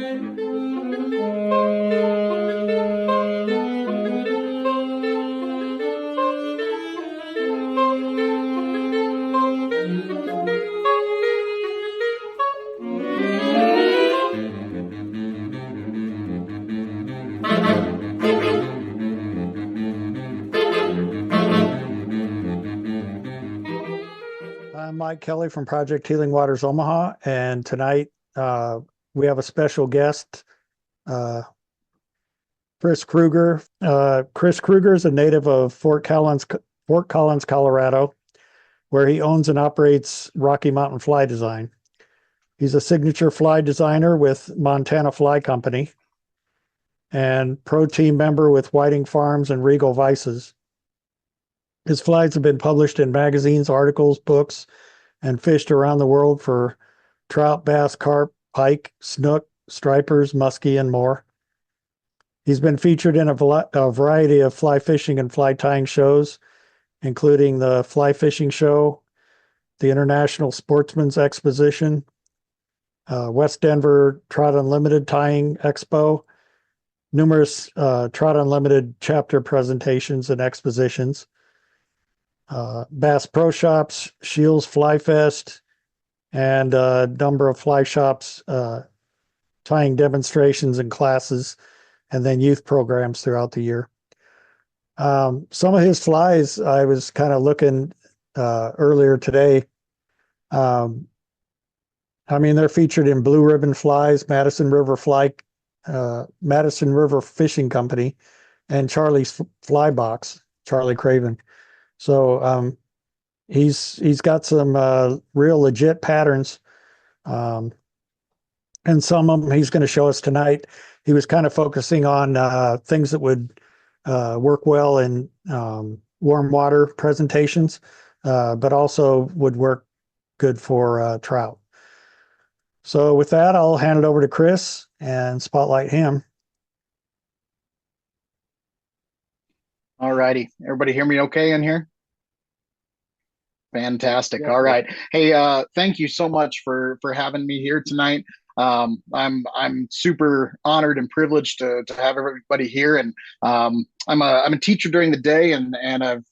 I'm Mike Kelly from Project Healing Waters Omaha, and tonight we have a special guest, Chris Krueger. Chris Krueger is a native of Fort Collins, Colorado, where he owns and operates Rocky Mountain Fly Design. He's a signature fly designer with Montana Fly Company and pro team member with Whiting Farms and Regal Vices. His flies have been published in magazines, articles, books, and fished around the world for trout, bass, carp, pike, snook, stripers, muskie, and more. He's been featured in a variety of fly fishing and fly tying shows, including the Fly Fishing Show, the International Sportsman's Exposition, West Denver Trout Unlimited Tying Expo, numerous Trout Unlimited chapter presentations and expositions, Bass Pro Shops, Shields Fly Fest, and a number of fly shops tying demonstrations and classes, and then youth programs throughout the year. Some of his flies, I was kind of looking earlier today. I mean, they're featured in Blue Ribbon Flies, Madison River Fishing Company, and Charlie's Fly Box, Charlie Craven. So he's got some real legit patterns, and some of them he's going to show us tonight. He was kind of focusing on things that would work well in warm water presentations, but also would work good for trout. So with that, I'll hand it over to Chris and spotlight him. All righty. Everybody hear me okay in here? Fantastic. Yeah. All right. Hey, thank you so much for having me here tonight. I'm super honored and privileged to have everybody here. And I'm a teacher during the day, and I've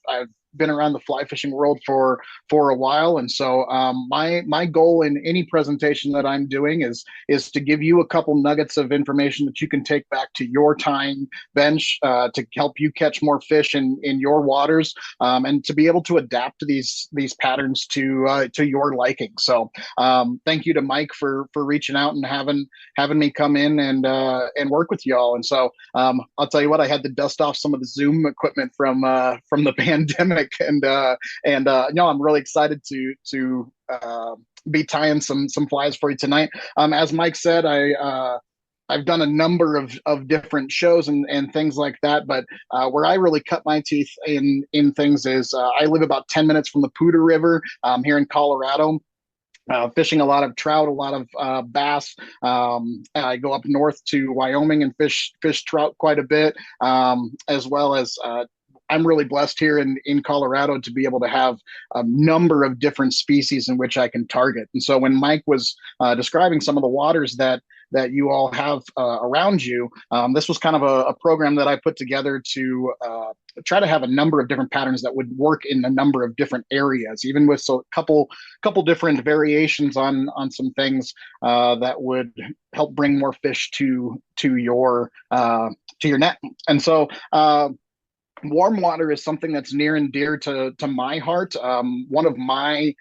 been around the fly fishing world for a while, and so my goal in any presentation that I'm doing is to give you a couple nuggets of information that you can take back to your tying bench to help you catch more fish in your waters, and to be able to adapt to these patterns to your liking. So thank you to Mike for reaching out and having me come in and work with y'all. And so I'll tell you what, I had to dust off some of the Zoom equipment from the pandemic. And I'm really excited to be tying some flies for you tonight. As Mike said, I've done a number of different shows and things like that, but where I really cut my teeth in things is I live about 10 minutes from the Poudre River here in Colorado. Fishing a lot of trout, a lot of bass. I go up north to Wyoming and fish trout quite a bit, as well as I'm really blessed here in Colorado to be able to have a number of different species in which I can target. And so when Mike was describing some of the waters that you all have around you, this was kind of a program that I put together to try to have a number of different patterns that would work in a number of different areas, even with a couple different variations on some things that would help bring more fish to your net. And so warm water is something that's near and dear to my heart. One of my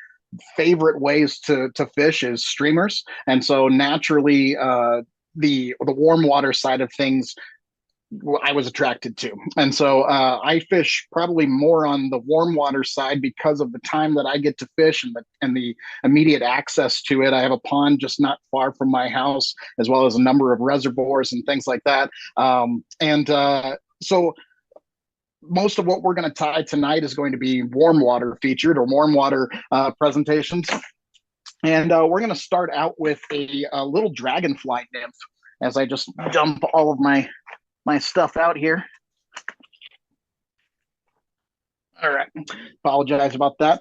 favorite ways to fish is streamers, and so naturally the warm water side of things I was attracted to. And so I fish probably more on the warm water side because of the time that I get to fish and the immediate access to it. I have a pond just not far from my house, as well as a number of reservoirs and things like that. So most of what we're going to tie tonight is going to be warm water featured, or warm water presentations. And we're going to start out with a little dragonfly nymph, as I just dump all of my stuff out here. All right, apologize about that.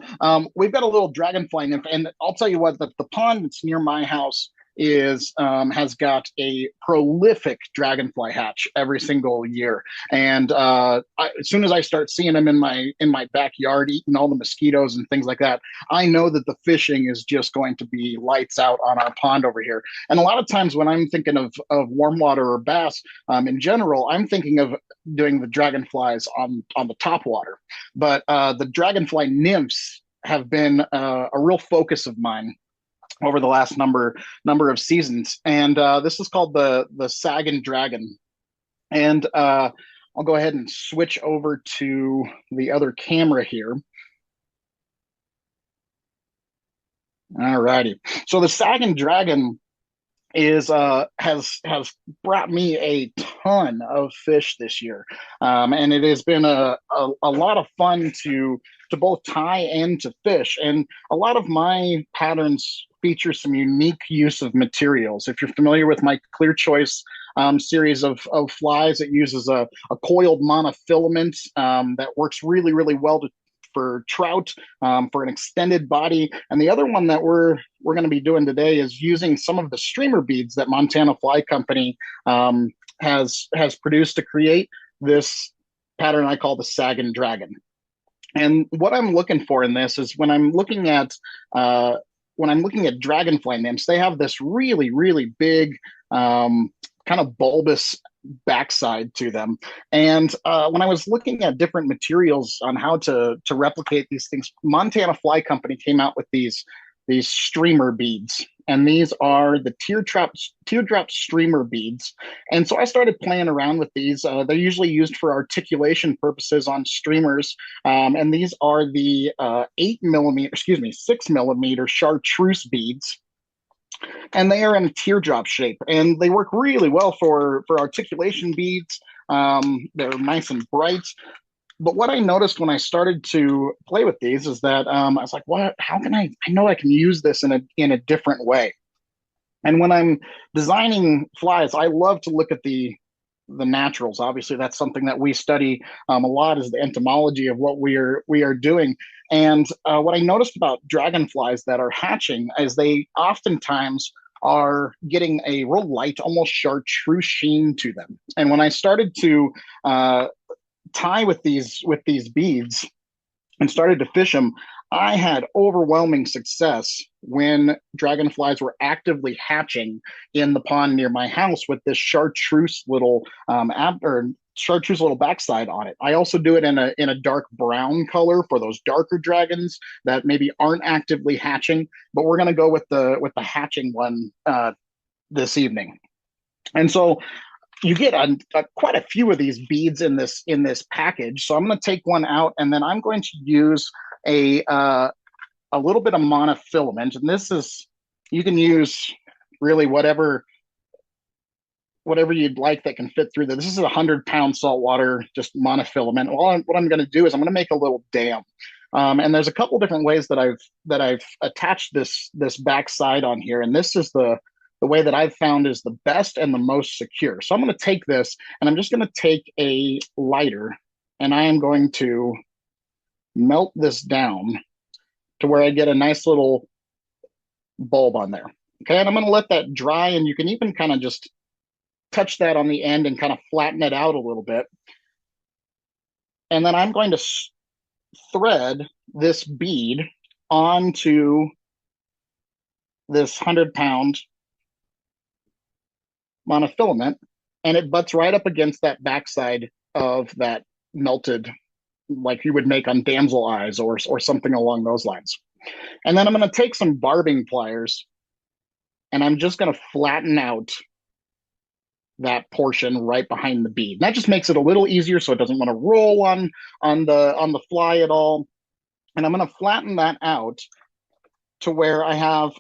We've got a little dragonfly nymph, and I'll tell you what, the pond that's near my house is has got a prolific dragonfly hatch every single year. And as soon as I start seeing them in my backyard eating all the mosquitoes and things like that, I know that the fishing is just going to be lights out on our pond over here. And a lot of times when I'm thinking of warm water or bass in general, I'm thinking of doing the dragonflies on the top water. But the dragonfly nymphs have been a real focus of mine over the last number of seasons, and this is called the Saggin Dragon. And I'll go ahead and switch over to the other camera here. All righty. So the Saggin Dragon is has brought me a ton of fish this year, and it has been a lot of fun to both tie and to fish. And a lot of my patterns feature some unique use of materials. If you're familiar with my Clear Choice series of flies, it uses a coiled monofilament that works really well for trout, for an extended body. And the other one that we're going to be doing today is using some of the streamer beads that Montana Fly Company has produced to create this pattern I call the Saggin Dragon. And what I'm looking for in this is when I'm looking at dragonfly nymphs, they have this really big kind of bulbous backside to them. And when I was looking at different materials on how to replicate these things, Montana Fly Company came out with these streamer beads, and these are the teardrop streamer beads. And so I started playing around with these. They're usually used for articulation purposes on streamers, and these are the 6 millimeter chartreuse beads, and they are in a teardrop shape, and they work really well for articulation beads. They're nice and bright. But what I noticed when I started to play with these is that I was like, "What? How can I know I can use this in a different way?" And when I'm designing flies, I love to look at the naturals. Obviously, that's something that we study a lot, is the entomology of what we are doing. And what I noticed about dragonflies that are hatching is they oftentimes are getting a real light, almost chartreuse sheen to them. And when I started to tie with these beads and started to fish them, I had overwhelming success when dragonflies were actively hatching in the pond near my house with this chartreuse little chartreuse little backside on it. I also do it in a dark brown color for those darker dragons that maybe aren't actively hatching, but we're going to go with the hatching one this evening. And so you get quite a few of these beads in this package. So I'm going to take one out, and then I'm going to use a little bit of monofilament. And this is, you can use really whatever you'd like that can fit through this. This is 100-pound saltwater, just monofilament. Well, what I'm going to do is I'm going to make a little dam. And there's a couple different ways that I've attached this backside on here, and this is the way that I've found is the best and the most secure. So I'm going to take this, and I'm just going to take a lighter, and I am going to melt this down to where I get a nice little bulb on there. Okay, and I'm going to let that dry, and you can even kind of just touch that on the end and kind of flatten it out a little bit. And then I'm going to thread this bead onto this 100-pound monofilament, and it butts right up against that backside of that melted, like you would make on damsel eyes or something along those lines. And then I'm going to take some barbing pliers, and I'm just going to flatten out that portion right behind the bead. And that just makes it a little easier, so it doesn't want to roll on the fly at all. And I'm going to flatten that out to where I have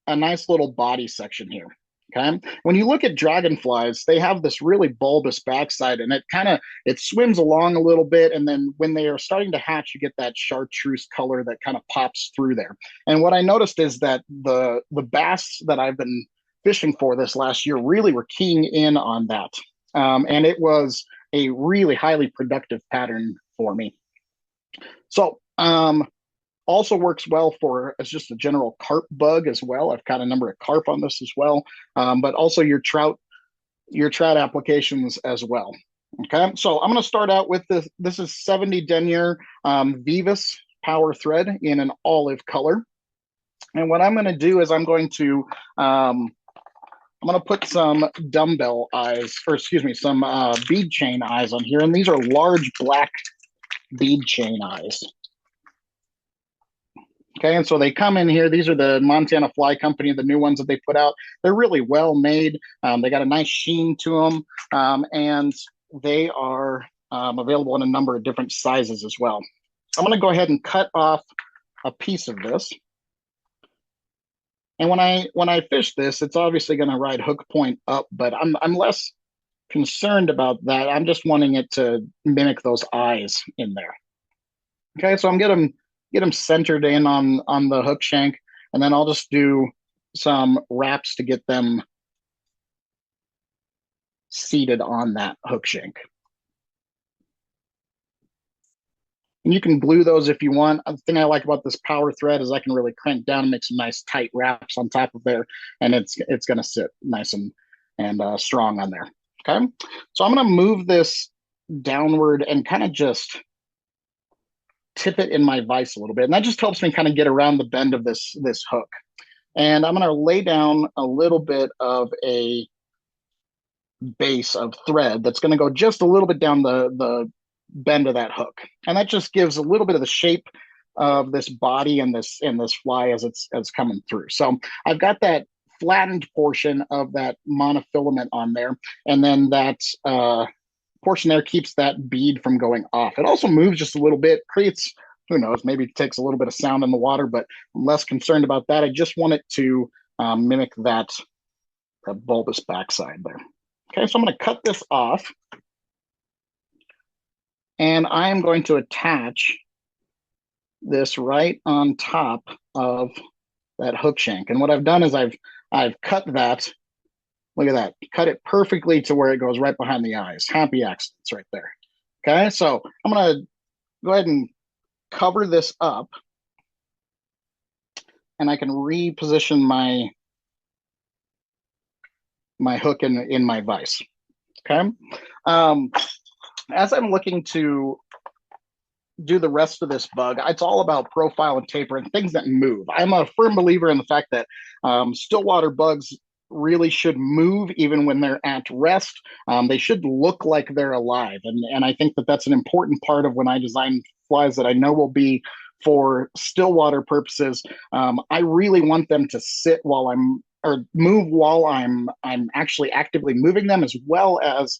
a nice little body section here. Okay. When you look at dragonflies, they have this really bulbous backside, and it swims along a little bit. And then when they are starting to hatch, you get that chartreuse color that kind of pops through there. And what I noticed is that the bass that I've been fishing for this last year really were keying in on that. And it was a really highly productive pattern for me. So Also works well for as just a general carp bug as well. I've caught a number of carp on this as well, but also your trout applications as well. Okay, so I'm going to start out with this. This is 70 denier Vivus power thread in an olive color. And what I'm going to do is I'm going to put some dumbbell eyes, or excuse me, some bead chain eyes on here. And these are large black bead chain eyes. Okay, and so they come in here. These are the Montana Fly Company, the new ones that they put out. They're really well made. They got a nice sheen to them, and they are available in a number of different sizes as well. I'm going to go ahead and cut off a piece of this. And when I fish this, it's obviously going to ride hook point up, but I'm less concerned about that. I'm just wanting it to mimic those eyes in there. Okay, so I'm get them centered in on the hook shank, and then I'll just do some wraps to get them seated on that hook shank. And you can glue those if you want. The thing I like about this power thread is I can really crank down and make some nice tight wraps on top of there, and it's going to sit nice and strong on there. Okay, so I'm going to move this downward and kind of just tip it in my vise a little bit, and that just helps me kind of get around the bend of this hook. And I'm going to lay down a little bit of a base of thread that's going to go just a little bit down the bend of that hook, and that just gives a little bit of the shape of this body and this fly as it's coming through. So I've got that flattened portion of that monofilament on there, and then that portion there keeps that bead from going off. It also moves just a little bit, creates, who knows, maybe it takes a little bit of sound in the water, but I'm less concerned about that. I just want it to mimic that bulbous backside there. Okay, so I'm going to cut this off, and I am going to attach this right on top of that hook shank. And what I've done is I've cut that. Look at that. Cut it perfectly to where it goes right behind the eyes. Happy accidents right there. Okay, so I'm going to go ahead and cover this up, and I can reposition my hook in my vise. Okay. As I'm looking to do the rest of this bug, it's all about profile and taper and things that move. I'm a firm believer in the fact that stillwater bugs really should move even when they're at rest. They should look like they're alive. And I think that that's an important part of when I design flies that I know will be for stillwater purposes. I really want them to sit while or move while I'm actually actively moving them, as well as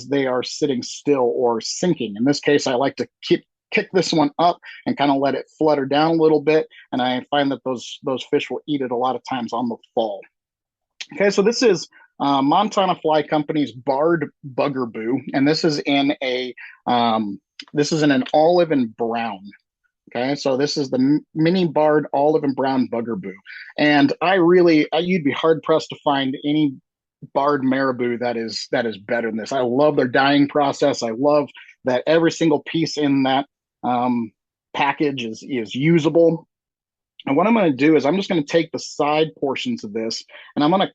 they are sitting still or sinking. In this case, I like to kick this one up and kind of let it flutter down a little bit. And I find that those fish will eat it a lot of times on the fall. Okay, so this is Montana Fly Company's Barred Buggerboo, and this is in an olive and brown. Okay, so this is the mini barred olive and brown buggerboo, and you'd be hard pressed to find any barred marabou that is better than this. I love their dyeing process. I love that every single piece in that package is usable. And what I'm going to do is I'm just going to take the side portions of this, and I'm going to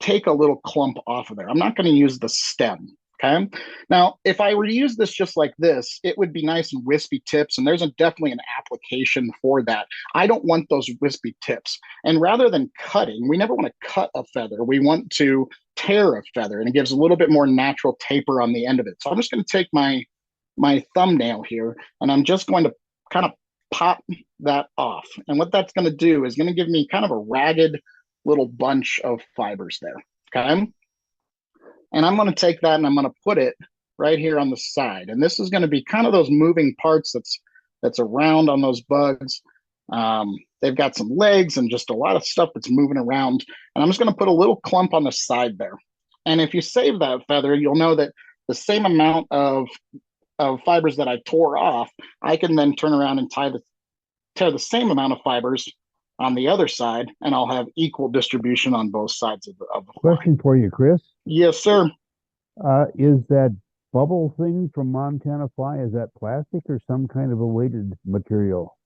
take a little clump off of there. I'm not going to use the stem. Okay. Now, if I were to use this just like this, it would be nice and wispy tips, and there's definitely an application for that. I don't want those wispy tips. And rather than cutting, we never want to cut a feather. We want to tear a feather, and it gives a little bit more natural taper on the end of it. So I'm just going to take my thumbnail here, and I'm just going to kind of pop that off. And what that's going to do is going to give me kind of a ragged little bunch of fibers there. Okay. And I'm going to take that and I'm going to put it right here on the side. And this is going to be kind of those moving parts that's around on those bugs. They've got some legs and just a lot of stuff that's moving around. And I'm just going to put a little clump on the side there. And if you save that feather, you'll know that the same amount of fibers that I tore off, I can then turn around and tear the same amount of fibers on the other side, and I'll have equal distribution on both sides of the fly. Question for you, Chris. Yes, sir. Is that bubble thing from Montana Fly, is that plastic or some kind of a weighted material?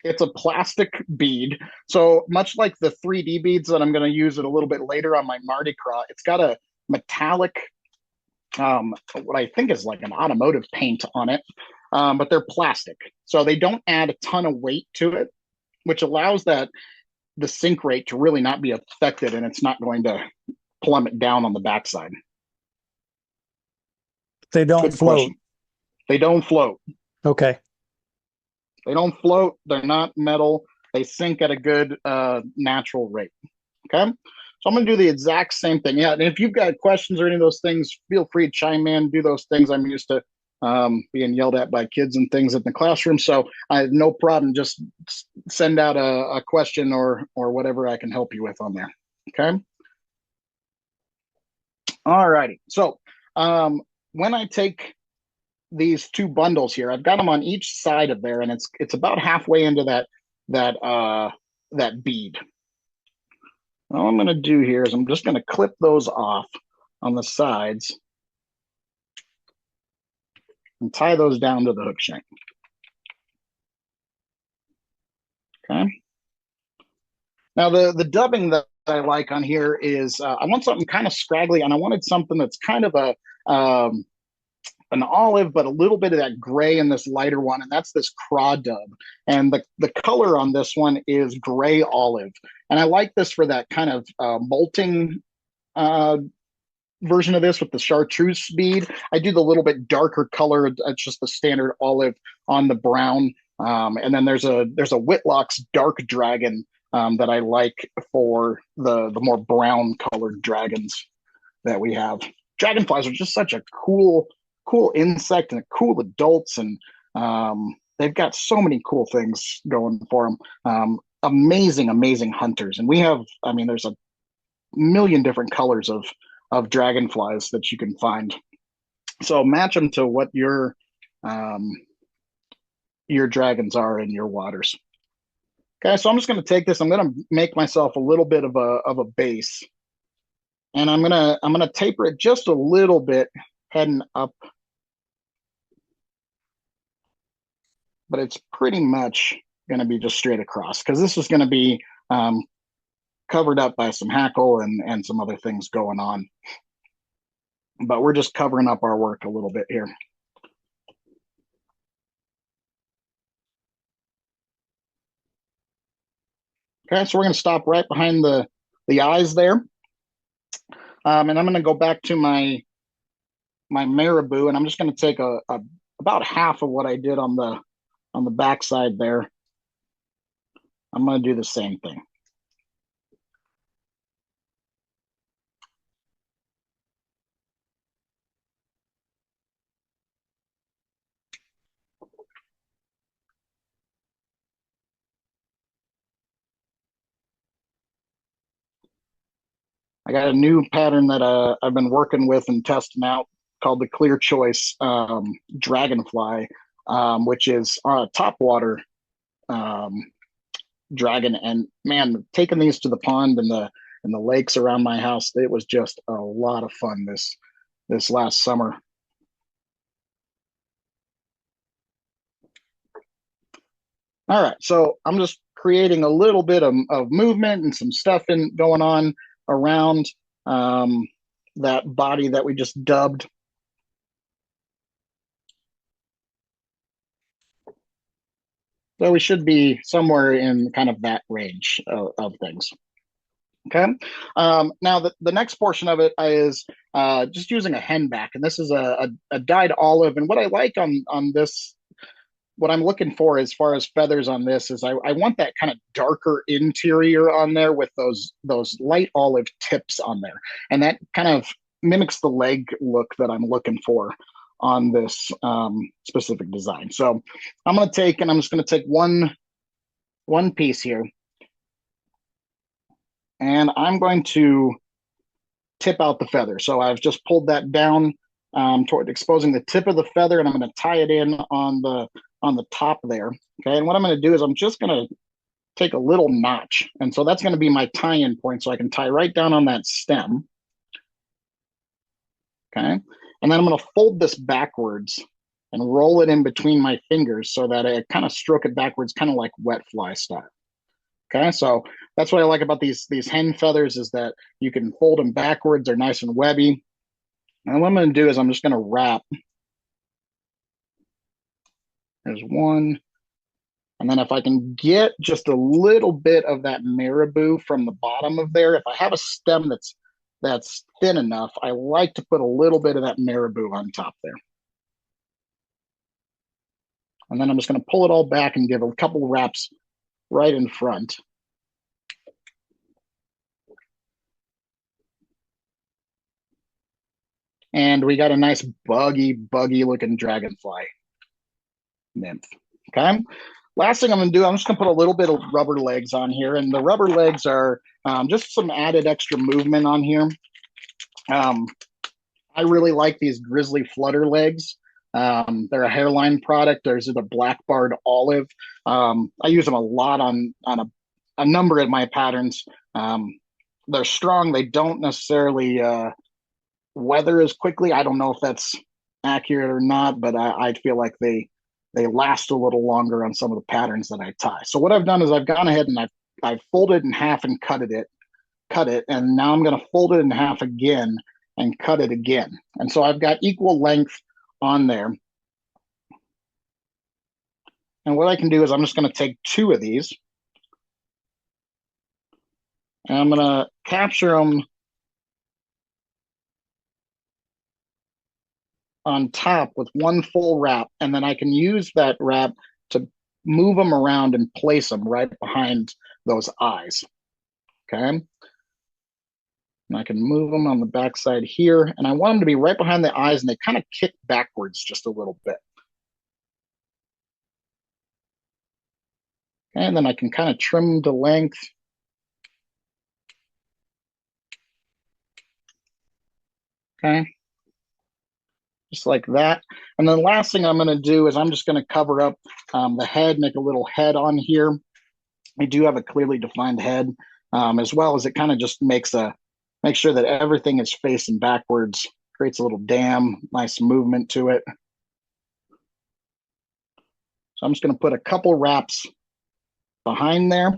It's a plastic bead. So much like the 3D beads that I'm going to use it a little bit later on my Mardi Gras, it's got a metallic, what I think is like an automotive paint on it, but they're plastic. So they don't add a ton of weight to it, which allows that the sink rate to really not be affected, and it's not going to plummet down on the backside. They don't Good float. question. They don't float. Okay. They don't float. They're not metal. They sink at a good natural rate. Okay. So I'm going to do the exact same thing. Yeah. And if you've got questions or any of those things, feel free to chime in, do those things. I'm used to being yelled at by kids and things in the classroom. So I have no problem. Just send out a question or whatever I can help you with on there. Okay. All righty. So when I take these two bundles here, I've got them on each side of there, and it's about halfway into that bead. All I'm going to do here is I'm just going to clip those off on the sides and tie those down to the hook shank. Okay. Now the dubbing that I like on here is I want something kind of scraggly, and I wanted something that's kind of an olive, but a little bit of that gray in this lighter one, and that's this craw dub. And the color on this one is gray olive, and I like this for that kind of molting version of this with the chartreuse bead. I do the little bit darker color. It's just the standard olive on the brown. And then there's a Whitlock's Dark Dragon that I like for the more brown colored dragons that we have. Dragonflies are just such a cool insect and cool adults, and they've got so many cool things going for them. Amazing hunters, and we have. I mean, there's a million different colors of dragonflies that you can find. So match them to what your dragons are in your waters. Okay, so I'm just going to take this. I'm going to make myself a little bit of a base, and I'm gonna taper it just a little bit, heading up, but it's pretty much going to be just straight across because this is going to be covered up by some hackle and some other things going on. But we're just covering up our work a little bit here. Okay, so we're going to stop right behind the eyes there. And I'm going to go back to my marabou, and I'm just going to take about half of what I did on the back side there. I'm going to do the same thing. I got a new pattern that I've been working with and testing out called the Clear Choice Dragonfly, which is a topwater dragon. And man, taking these to the pond and the lakes around my house, it was just a lot of fun this last summer. All right, so I'm just creating a little bit of movement and some stuff going on around that body that we just dubbed. So we should be somewhere in kind of that range of things. Okay. Now the next portion of it is just using a henback, and this is a dyed olive. And what I like on this, what I'm looking for as far as feathers on this is I want that kind of darker interior on there with those light olive tips on there, and that kind of mimics the leg look that I'm looking for on this specific design. So I'm just going to take one piece here, and I'm going to tip out the feather. So I've just pulled that down toward exposing the tip of the feather, and I'm going to tie it in on the top there. Okay, and what I'm going to do is I'm just going to take a little notch, and so that's going to be my tie-in point, so I can tie right down on that stem. Okay, and then I'm going to fold this backwards and roll it in between my fingers so that I kind of stroke it backwards, kind of like wet fly style. Okay, so that's what I like about these hen feathers is that you can fold them backwards. They're nice and webby. And what I'm going to do is I'm just going to wrap. There's one. And then if I can get just a little bit of that marabou from the bottom of there, if I have a stem that's thin enough, I like to put a little bit of that marabou on top there. And then I'm just going to pull it all back and give a couple wraps right in front. And we got a nice buggy looking dragonfly nymph. Okay. Last thing I'm going to do, I'm just going to put a little bit of rubber legs on here. And the rubber legs are just some added extra movement on here. I really like these grizzly flutter legs. They're a hairline product. There's the black barred olive. I use them a lot on a number of my patterns. They're strong. They don't necessarily weather as quickly. I don't know if that's accurate or not, but I feel like they last a little longer on some of the patterns that I tie. So what I've done is I've gone ahead and I've folded in half and cut it, and now I'm going to fold it in half again and cut it again. And so I've got equal length on there. And what I can do is I'm just going to take two of these and I'm going to capture them on top with one full wrap, and then I can use that wrap to move them around and place them right behind those eyes. Okay. And I can move them on the backside here, and I want them to be right behind the eyes, and they kind of kick backwards just a little bit. Okay, and then I can kind of trim the length. Okay. Just like that. And then the last thing I'm going to do is I'm just going to cover up the head, make a little head on here. I do have a clearly defined head, as well as it kind of just make sure that everything is facing backwards, creates a little dam, nice movement to it. So I'm just going to put a couple wraps behind there.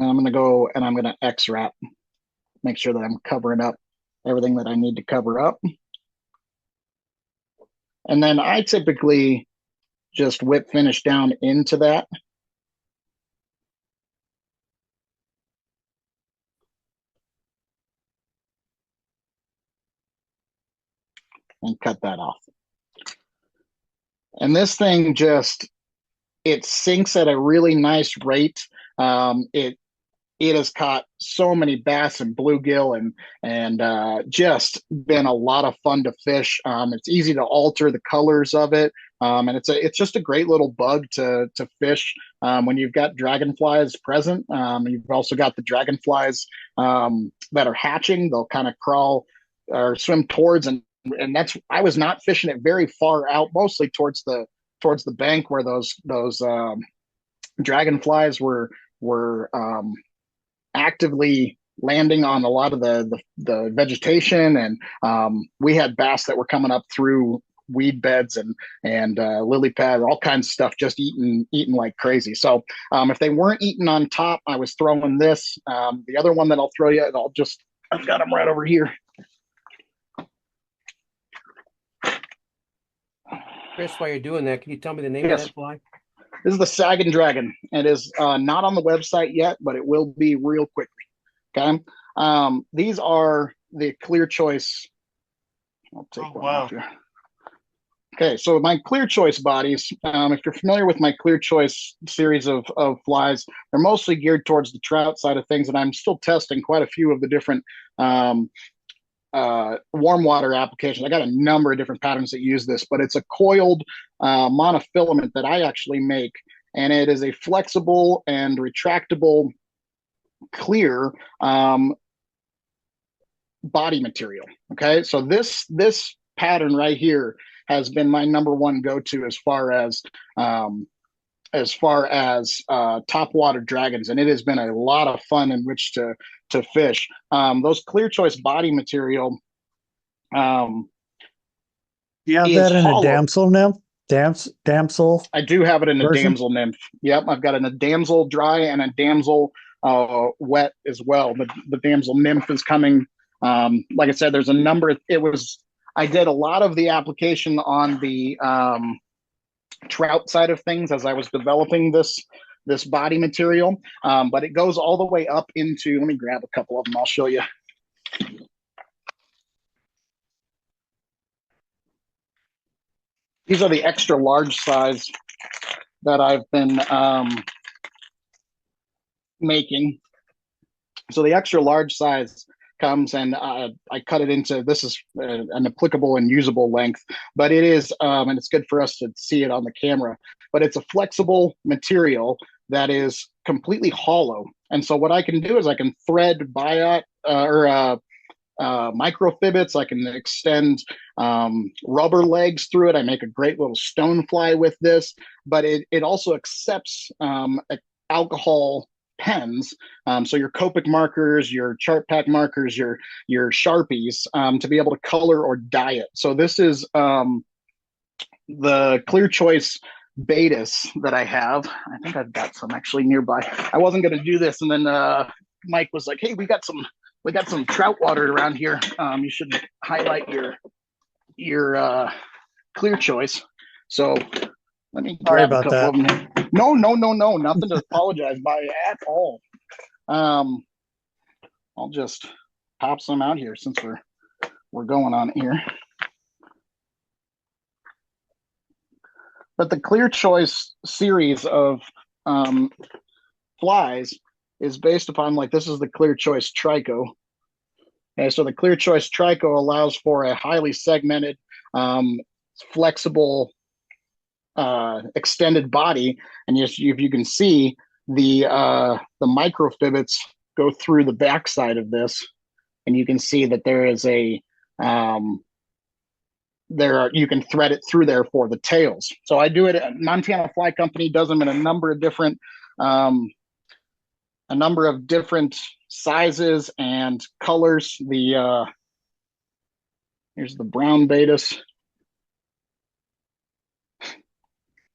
And I'm going to go and I'm going to X wrap, make sure that I'm covering up everything that I need to cover up. And then I typically just whip finish down into that. And cut that off. And this thing it sinks at a really nice rate. It has caught so many bass and bluegill and just been a lot of fun to fish. It's easy to alter the colors of it. And it's just a great little bug to fish when you've got dragonflies present. You've also got the dragonflies that are hatching. They'll kind of crawl or swim towards, and I was not fishing it very far out, mostly towards the bank where those dragonflies were actively landing on a lot of the vegetation, and we had bass that were coming up through weed beds and lily pads, all kinds of stuff, just eating like crazy. So if they weren't eating on top, I was throwing this. The other one that I'll throw you, I've got them right over here. Chris, while you're doing that, can you tell me the name of that fly? This is the Saggin Dragon. It is not on the website yet, but it will be real quickly. Okay. These are the Clear Choice. I'll take one off here. Okay, so my Clear Choice bodies, if you're familiar with my Clear Choice series of flies, they're mostly geared towards the trout side of things, and I'm still testing quite a few of the different warm water applications. I got a number of different patterns that use this, but it's a coiled monofilament that I actually make, and it is a flexible and retractable clear body material. Okay, so this pattern right here has been my number one go-to as far as as far as topwater dragons, and it has been a lot of fun in which to fish. Those clear choice body material You have is that in a hollow. damsel nymph? Damsel I do have it in a version? damsel nymph. Yep, I've got a damsel dry and a damsel wet as well. The damsel nymph is coming. Like I said, there's a number. I did a lot of the application on the trout side of things as I was developing this body material, but it goes all the way up into. Let me grab a couple of them. I'll show you. These are the extra large size that I've been making. So the extra large size comes and I cut it into, this is an applicable and usable length, but it is, and it's good for us to see it on the camera, but it's a flexible material that is completely hollow. And so what I can do is I can thread biot microfibets. I can extend rubber legs through it. I make a great little stone fly with this, but it also accepts alcohol pens, so your Copic markers, your chart pack markers, your Sharpies, to be able to color or dye it. So this is the Clear Choice Betas that I have. I think I've got some actually nearby. I wasn't going to do this, and then Mike was like, "Hey, we got some trout water around here. You should highlight your Clear Choice." So let me grab a couple of them. No, nothing to apologize by at all. I'll just pop some out here since we're going on here. But the Clear Choice series of flies is based upon, like, this is the Clear Choice Trico. Okay, so the Clear Choice Trico allows for a highly segmented, flexible, extended body, and if you can see, the microfibets go through the backside of this, and you can see that there is a you can thread it through there for the tails. So I do it. Montana Fly Company does them in a number of different sizes and colors. Here's the brown Betas.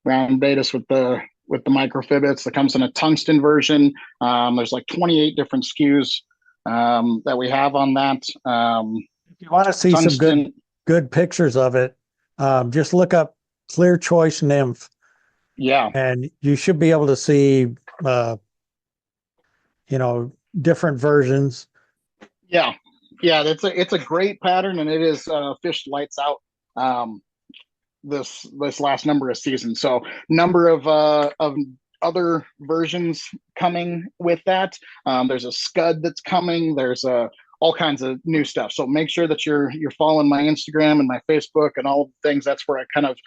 Brown Betas with the microfibets that comes in a tungsten version. There's like 28 different SKUs that we have on that. If you want to see some good pictures of it, just look up Clear Choice Nymph. Yeah. And you should be able to see, different versions. Yeah. Yeah. It's a great pattern, and it is fished lights out this last number of seasons. So number of other versions coming with that. There's a scud that's coming. There's all kinds of new stuff. So make sure that you're following my Instagram and my Facebook and all the things. That's where I kind of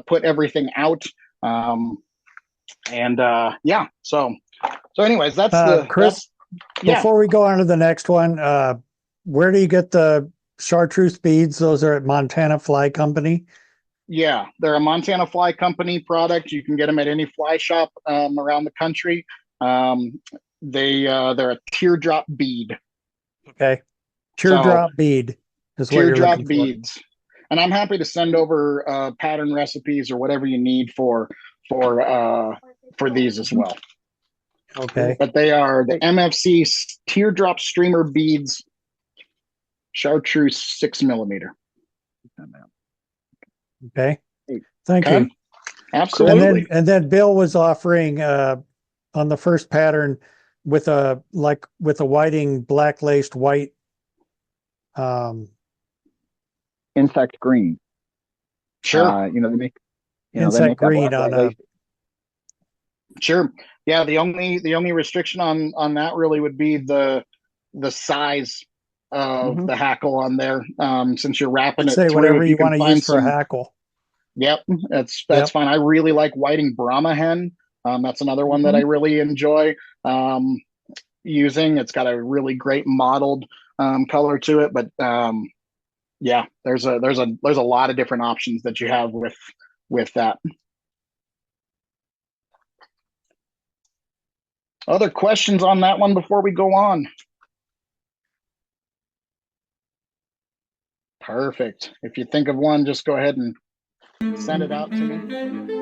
put everything out. Yeah. So anyways, that's Chris. Before we go on to the next one, where do you get the chartreuse beads? Those are at Montana Fly Company. Yeah, they're a Montana Fly Company product. You can get them at any fly shop around the country. They're a teardrop bead. Okay, teardrop bead is what you're looking for. Beads, and I'm happy to send over pattern recipes or whatever you need for these as well. Okay, but they are the MFC teardrop streamer beads, chartreuse 6mm. Okay, thank you. Absolutely. And then Bill was offering on the first pattern with a whiting black laced white insect green. Sure. They make insect green on a. Sure. Yeah. The only restriction on that really would be the size of the hackle on there. Since you're wrapping it through, whatever you want to use for a hackle. Yep, that's fine. I really like whiting Brahma hen. That's another one that I really enjoy using. It's got a really great mottled color to it, but yeah, there's a lot of different options that you have with that. Other questions on that one before we go on? Perfect. If you think of one, just go ahead and send it out to me.